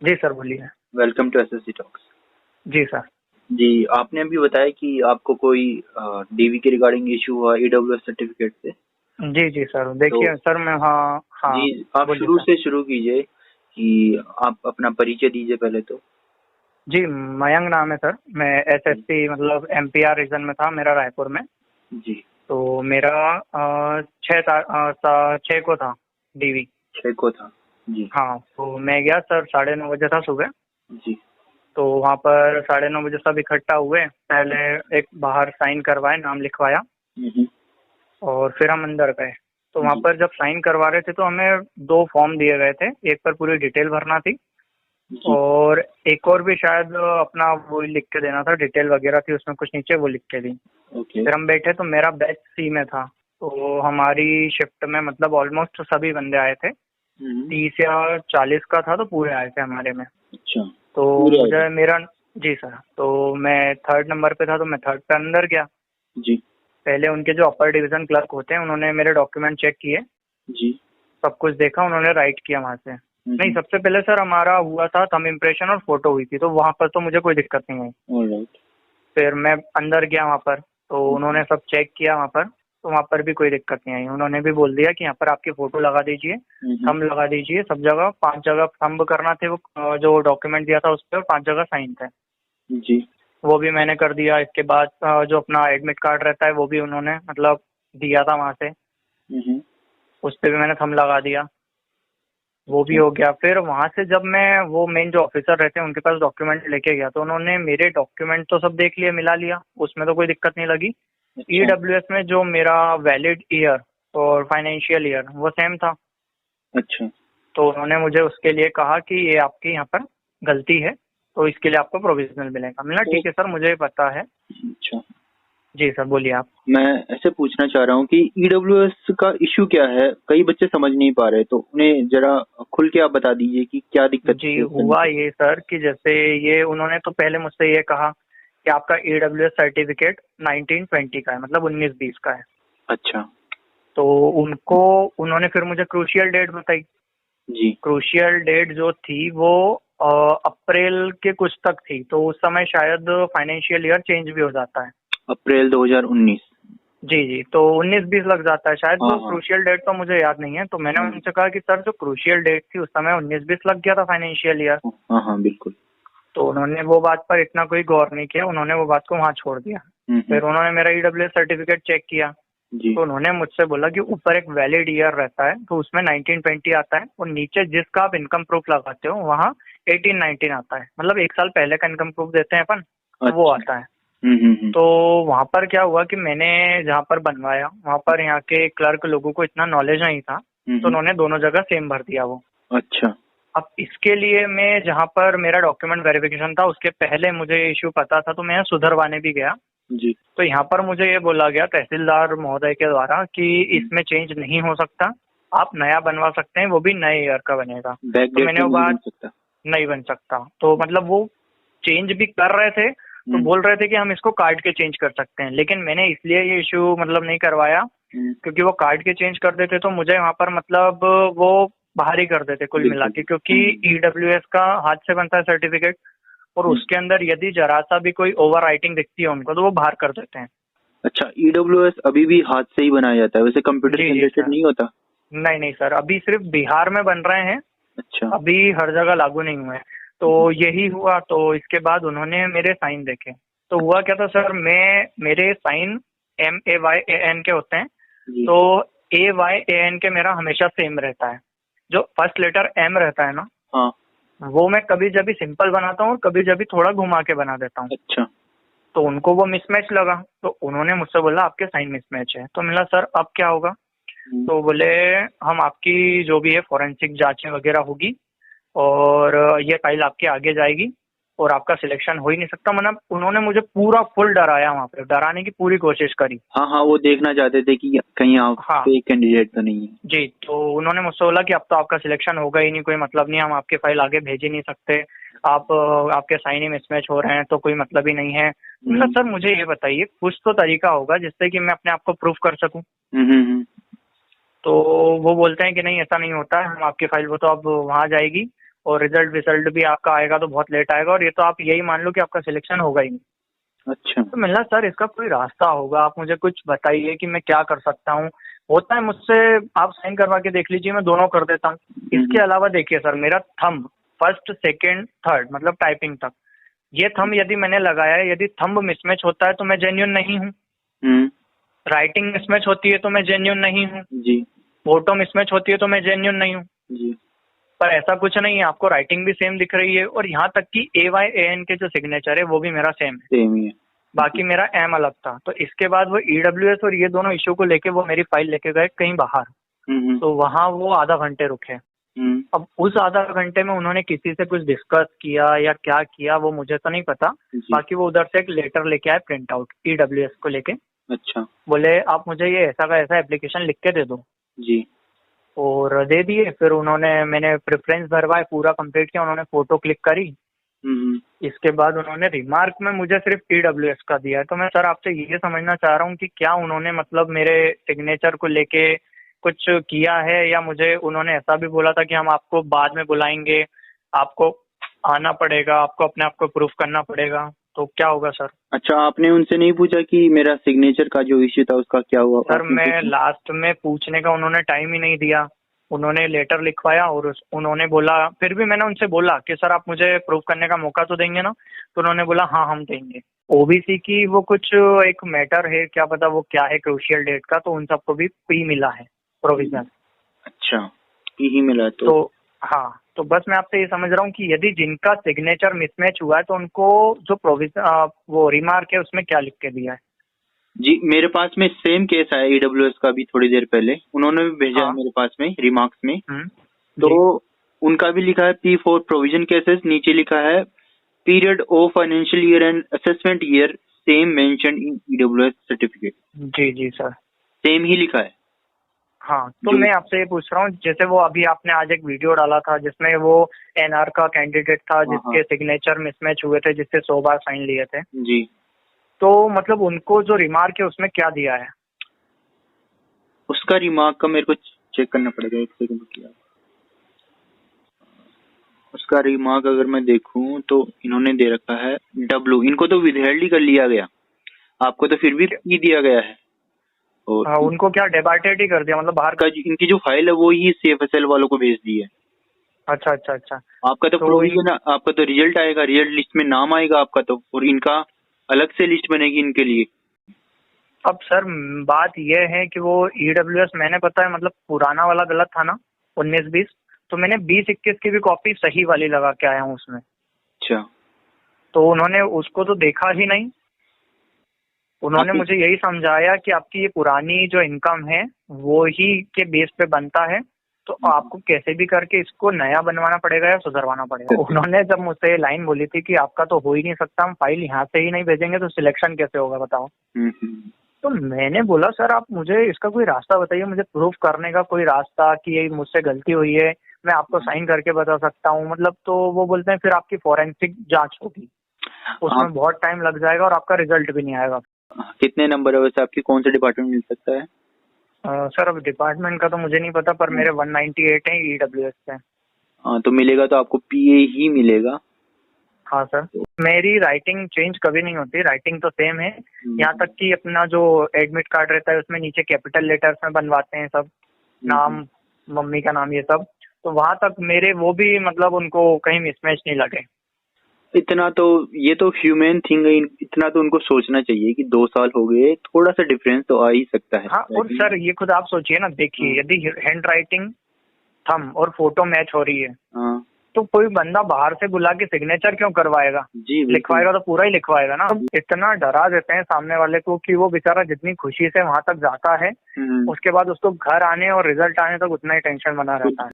जी sir, बोलिए। Welcome to SSC talks. जी sir. जी, आपने अभी बताया कि आपको कोई डीवी के रिगार्डिंग इशू हुआ ईडब्ल्यूएस सर्टिफिकेट से। जी जी सर, तो देखिए सर, मैं हाँ जी, हाँ। आप बोलिए शुरू सर। से शुरू कीजिए कि आप अपना परिचय दीजिए पहले तो। जी, मयंक नाम है सर। मैं जी। एसएससी मतलब एमपीआर रीजन में था मेरा, रायपुर में। जी। तो मेरा 6 को था डीवी। 6 को था। जी। हाँ, तो मैं गया सर, 9:30 बजे था सुबह। जी। तो वहाँ पर 9:30 बजे सब इकट्ठा हुए। पहले एक बाहर साइन करवाए, नाम लिखवाया, हम्म। और फिर हम अंदर गए। तो वहाँ जी। पर जब साइन करवा रहे थे तो हमें दो फॉर्म दिए गए थे। एक पर पूरी डिटेल भरना थी, जी। और एक और भी शायद अपना वो लिख के देना था, डिटेल वगैरह थी उसमें कुछ नीचे, वो लिख के दी। ओके। फिर हम बैठे तो मेरा बैच सी में था। तो हमारी शिफ्ट में मतलब ऑलमोस्ट सभी बंदे आए थे। हम्म। 30 या 40 का था, तो पूरे आए थे हमारे में। अच्छा। तो पूरे आए थे। मुझे मेरा जी सर, तो मैं 3rd नंबर पे था, तो मैं 3rd पे अंदर गया। जी। पहले उनके जो अपर डिवीजन क्लर्क होते हैं, उन्होंने मेरे डॉक्यूमेंट चेक किए, जी। सब कुछ देखा, उन्होंने राइट किया वहाँ से। नहीं, हम्म। सबसे पहले सर हमारा हुआ था थंब इम्प्रेशन और फोटो हुई थी, तो वहाँ पर तो मुझे कोई दिक्कत नहीं आई। ऑलराइट। फिर मैं अंदर गया वहाँ पर, तो उन्होंने सब चेक किया वहाँ पर, तो वहाँ पर भी कोई दिक्कत नहीं आई। उन्होंने भी बोल दिया कि यहाँ पर आपकी फोटो लगा दीजिए, हम्म। थंब लगा दीजिए, सब जगह 5 जगह थंब करना थे, वो जो डॉक्यूमेंट दिया था उस पर 5 जगह साइन थे। जी। वो भी मैंने कर दिया। इसके बाद जो अपना एडमिट कार्ड रहता है वो भी उन्होंने मतलब दिया था वहाँ से, हम्म। उस पर भी मैंने थंब लगा दिया। वो भी अच्छा। हो गया। फिर वहां से जब मैं वो मेन जो ऑफिसर रहते हैं उनके पास डॉक्यूमेंट लेके गया, तो उन्होंने मेरे डॉक्यूमेंट तो सब देख लिए, मिला लिया, उसमें तो कोई दिक्कत नहीं लगी। अच्छा। ईडब्ल्यूएस में जो मेरा वैलिड ईयर और फाइनेंशियल ईयर वो सेम था। अच्छा। तो उन्होंने मुझे उसके लिए कहा कि ये आपकी यहाँ पर गलती है, तो इसके लिए आपको प्रोविजनल मिलेगा। मिला, तो ठीक है सर, मुझे पता है। अच्छा, जी सर, बोलिए आप। मैं ऐसे पूछना चाह रहा हूँ कि ईडब्ल्यूएस का इशू क्या है। कई बच्चे समझ नहीं पा रहे, तो उन्हें जरा खुल के आप बता दीजिए कि क्या दिक्कत जी, फेस करनी हुआ पड़ती ये सर कि जैसे ये उन्होंने तो पहले मुझसे ये कहा कि आपका ईडब्ल्यूएस सर्टिफिकेट 1920 का है, मतलब 1920 का है। है। अच्छा। तो उनको उन्होंने फिर मुझे क्रूशियल डेट बताई। जी। क्रूशियल डेट जो थी वो अप्रैल के कुछ तक थी, तो उस समय शायद फाइनेंशियल ईयर चेंज भी हो जाता है। अप्रैल 2019। जी जी, तो 19-20 लग जाता है शायद। हाँ वो हाँ। क्रूशियल डेट तो मुझे याद नहीं है। तो मैंने हाँ उनसे कहा कि सर, जो क्रूशियल डेट थी उस समय 19-20 लग गया था फाइनेंशियल ईयर। हाँ हाँ हाँ, बिल्कुल। तो उन्होंने वो बात पर इतना कोई गौर नहीं किया, उन्होंने वो बात को वहाँ छोड़ दिया। हम्म। फिर उन्होंने मेरा ईडब्ल्यूएस सर्टिफिकेट चेक किया, जी। तो उन्होंने मुझसे बोला कि ऊपर एक वैलिड ईयर रहता है, तो उसमें 1920 आता है, और नीचे जिसका आप इनकम प्रूफ लगाते हो वहाँ 1819 आता है, मतलब 1 साल पहले का इनकम प्रूफ देते हैं अपन, तो वो अच्छा। आता है। हम्म। तो वहाँ पर क्या हुआ कि मैंने जहाँ पर बनवाया वहाँ पर यहाँ के क्लर्क लोगों को इतना नॉलेज नहीं था, तो हम्म। उन्होंने दोनों जगह सेम भर दिया वो। अच्छा। अब इसके लिए मैं जहाँ पर मेरा डॉक्यूमेंट वेरिफिकेशन था उसके पहले मुझे इश्यू पता था, तो मैं सुधरवाने भी गया। जी। तो यहाँ पर मुझे ये बोला गया तहसीलदार महोदय के द्वारा कि इसमें चेंज नहीं हो सकता, आप नया बनवा सकते हैं, वो भी नए ईयर का बनेगा। बैक तो डेट मैंने में वो नहीं बन बात सकता। नहीं बन सकता, तो मतलब वो चेंज भी कर रहे थे, तो हम्म। बोल रहे थे कि हम इसको काट के चेंज कर सकते हैं, लेकिन मैंने इसलिए ये इशू मतलब नहीं करवाया हम्म। क्योंकि वो काट के चेंज कर देते तो मुझे वहाँ पर मतलब वो बाहर ही कर देते कुल मिला बिल्कुल। के, क्योंकि ईडब्ल्यूएस का हाथ से बनता है सर्टिफिकेट, और हम्म। उसके अंदर यदि जरा सा भी कोई ओवर राइटिंग दिखती है उनको तो वो बाहर कर देते हैं। अच्छा, ईडब्ल्यूएस अभी भी हाथ से ही बनाया जाता है, वैसे कंप्यूटर जी जी जनरेटेड सर। नहीं होता। नहीं नहीं सर, अभी सिर्फ बिहार में बन रहे हैं, अच्छा। अभी हर जगह लागू नहीं हुए हैं। तो हम्म। यही हुआ। तो इसके बाद उन्होंने मेरे साइन देखे। तो हुआ क्या था सर, मैं मेरे साइन MAYAN के होते हैं। जी। तो AYAN के मेरा हमेशा सेम रहता है। जो फर्स्ट लेटर M रहता है ना, हाँ। वो मैं कभी जब भी सिंपल बनाता हूँ और कभी जब भी थोड़ा घुमा के बना देता हूँ। अच्छा। तो उनको वो मिसमैच लगा, तो उन्होंने मुझसे बोला आपके साइन मिसमैच है। तो मिला सर अब क्या होगा। हम्म। तो बोले हम आपकी जो भी है फॉरेंसिक जांचें वगैरह होगी, और ये फाइल आपके आगे जाएगी, और आपका सिलेक्शन हो ही नहीं सकता। मतलब उन्होंने मुझे पूरा फुल डराया, वहाँ पे डराने की पूरी कोशिश करी। हाँ हाँ, वो देखना चाहते थे कि कहीं आप हाँ फेक कैंडिडेट तो नहीं है। जी, तो उन्होंने मुझसे बोला कि अब तो आपका सिलेक्शन होगा ही नहीं, कोई मतलब नहीं, हम आपके फाइल आगे भेज ही नहीं सकते, आप आपके साइन ही मिसमैच हो रहे हैं, तो कोई मतलब ही नहीं है। मतलब हम्म। सर मुझे ये बताइए, कुछ तो तरीका होगा जिससे कि मैं अपने आप को प्रूफ कर सकूं। हम्म। तो वो बोलते हैं कि नहीं ऐसा नहीं होता है, हम आपकी फाइल वो तो अब वहाँ जाएगी, और रिजल्ट भी आपका आएगा तो बहुत लेट आएगा, और ये तो आप यही मान लो कि आपका सिलेक्शन होगा ही नहीं। अच्छा। तो मिला सर इसका कोई रास्ता होगा, आप मुझे कुछ बताइए कि मैं क्या कर सकता हूँ। होता है मुझसे, आप साइन करवा के देख लीजिए, मैं दोनों कर देता हूँ। इसके अलावा देखिए सर, मेरा थंब फर्स्ट सेकंड थर्ड मतलब टाइपिंग तक, ये थंब यदि मैंने लगाया है, यदि थंब मिसमैच होता है तो मैं जेन्युइन नहीं हूँ। राइटिंग मिसमैच होती है तो मैं जेन्युइन नहीं हूँ जी। फोटो मिसमैच होती है तो मैं जेन्युइन नहीं हूँ जी। पर ऐसा कुछ नहीं है, आपको राइटिंग भी सेम दिख रही है, और यहाँ तक कि AYAN के जो सिग्नेचर है वो भी मेरा सेम है, सेम ही है। बाकी मेरा एम अलग था। तो इसके बाद वो EWS और ये दोनों इशू को लेके वो मेरी फाइल लेके गए कहीं बाहर, तो वहाँ वो आधा घंटे रुके। अब उस आधा घंटे में उन्होंने किसी से कुछ डिस्कस किया या क्या किया वो मुझे तो नहीं पता, बाकी वो उधर से एक लेटर लेके आए प्रिंट आउट EWS को लेके। अच्छा। बोले आप मुझे ये ऐसा का ऐसा एप्लीकेशन लिख के दे दो जी। और दे दिए। फिर मैंने प्रेफरेंस भरवाए, पूरा कंप्लीट किया, उन्होंने फोटो क्लिक करी। इसके बाद उन्होंने रिमार्क में मुझे सिर्फ EWS का दिया है। तो मैं सर आपसे ये समझना चाह रहा हूँ कि क्या उन्होंने मतलब मेरे सिग्नेचर को लेके कुछ किया है, या मुझे उन्होंने ऐसा भी बोला था कि हम आपको बाद में बुलाएंगे, आपको आना पड़ेगा, आपको अपने आप को प्रूफ करना पड़ेगा, तो क्या होगा सर? अच्छा, आपने उनसे नहीं पूछा कि मेरा सिग्नेचर का जो इश्यू था उसका क्या हुआ? सर मैं लास्ट में पूछने का उन्होंने टाइम ही नहीं दिया। उन्होंने लेटर लिखवाया और उन्होंने बोला, फिर भी मैंने उनसे बोला कि सर आप मुझे प्रूफ करने का मौका तो देंगे ना? तो उन्होंने बोला हाँ हम देंगे। OBC की वो कुछ एक मैटर है, क्या पता वो क्या है क्रूशियल डेट का, तो उन सबको भी P मिला है प्रोविजनल। अच्छा, P ही मिला तो हाँ, तो बस मैं आपसे ये समझ रहा हूँ कि यदि जिनका सिग्नेचर मिसमैच हुआ है तो उनको जो प्रोविजन वो रिमार्क है उसमें क्या लिख के दिया है? जी, मेरे पास में सेम केस आया EWS का भी थोड़ी देर पहले, उन्होंने भी भेजा है मेरे पास में रिमार्क्स में। तो उनका भी लिखा है P for प्रोविजन केसेस, नीचे लिखा है period of financial year and assessment year same mention in EWS certificate. जी जी सर, सेम ही लिखा है। हाँ, तो मैं आपसे ये पूछ रहा हूँ, जैसे वो अभी आपने आज एक वीडियो डाला था जिसमें वो NR का कैंडिडेट था जिसके सिग्नेचर मिसमैच हुए थे, जिससे 100 बार साइन लिए थे जी, तो मतलब उनको जो रिमार्क है उसमें क्या दिया है? उसका रिमार्क का मेरे को चेक करना पड़ेगा, एक सेकंड किया। उसका रिमार्क अगर मैं देखूं तो इन्होंने दे रखा है W, इनको तो विदहेल्ड ही कर लिया गया, आपको तो फिर भी P दिया गया है। और उनको क्या डिपार्टेड ही कर दिया, मतलब बाहर का इनकी जो फाइल है वो ही CFSL वालों को भेज दी है। अच्छा अच्छा अच्छा। आपका तो प्रोविजन, आपका तो रिजल्ट आएगा, रिजल्ट लिस्ट में नाम आएगा आपका तो, और इनका अलग से लिस्ट बनेगी इनके लिए। अब सर बात ये है कि वो EWS मैंने पता है मतलब पुराना वाला गलत था ना 19-20, तो मैंने 20-21 की भी कॉपी सही वाली लगा के आया हूँ उसमें। अच्छा, तो उन्होंने उसको तो देखा ही नहीं, उन्होंने मुझे यही समझाया कि आपकी ये पुरानी जो इनकम है वो ही के बेस पे बनता है, तो आपको कैसे भी करके इसको नया बनवाना पड़ेगा या सुधरवाना पड़ेगा। उन्होंने जब मुझसे लाइन बोली थी कि आपका तो हो ही नहीं सकता, हम फाइल यहाँ से ही नहीं भेजेंगे तो सिलेक्शन कैसे होगा बताओ। तो मैंने बोला सर आप मुझे इसका कोई रास्ता बताइए, मुझे प्रूफ करने का कोई रास्ता कि ये मुझसे गलती हुई है, मैं आपको साइन करके बता सकता हूँ मतलब। तो वो बोलते हैं फिर आपकी फॉरेंसिक जांच होगी, उसमें बहुत टाइम लग जाएगा और आपका रिजल्ट भी नहीं आएगा। कितने नंबर है वैसे आपकी, कौन सा डिपार्टमेंट मिल सकता है? सर अब डिपार्टमेंट का तो मुझे नहीं पता, पर मेरे 198 हैं EWS से। हाँ, तो मिलेगा तो आपको PA ही मिलेगा। हाँ सर, मेरी राइटिंग चेंज कभी नहीं होती, राइटिंग तो सेम है। यहाँ तक कि अपना जो एडमिट कार्ड रहता है उसमें नीचे कैपिटल लेटर्स में बनवाते हैं सब, नाम, मम्मी का नाम, ये सब। तो वहां तक मेरे वो भी मतलब उनको कहीं मिसमैच नहीं लगे। इतना तो ये तो ह्यूमन थिंग है, इतना तो उनको सोचना चाहिए कि 2 साल हो गए, थोड़ा सा डिफरेंस तो आ ही सकता है। हाँ, और सर ये खुद आप सोचिए ना, देखिए यदि हैंड राइटिंग, थंब और फोटो मैच हो रही है तो कोई बंदा बाहर से बुला के सिग्नेचर क्यों करवाएगा? जी, लिखवाएगा तो पूरा ही लिखवाएगा ना। इतना डरा देते हैं सामने वाले को कि वो बेचारा जितनी खुशी से वहां तक जाता है उसके बाद उसको घर आने और रिजल्ट आने तक उतना ही टेंशन बना रहता है।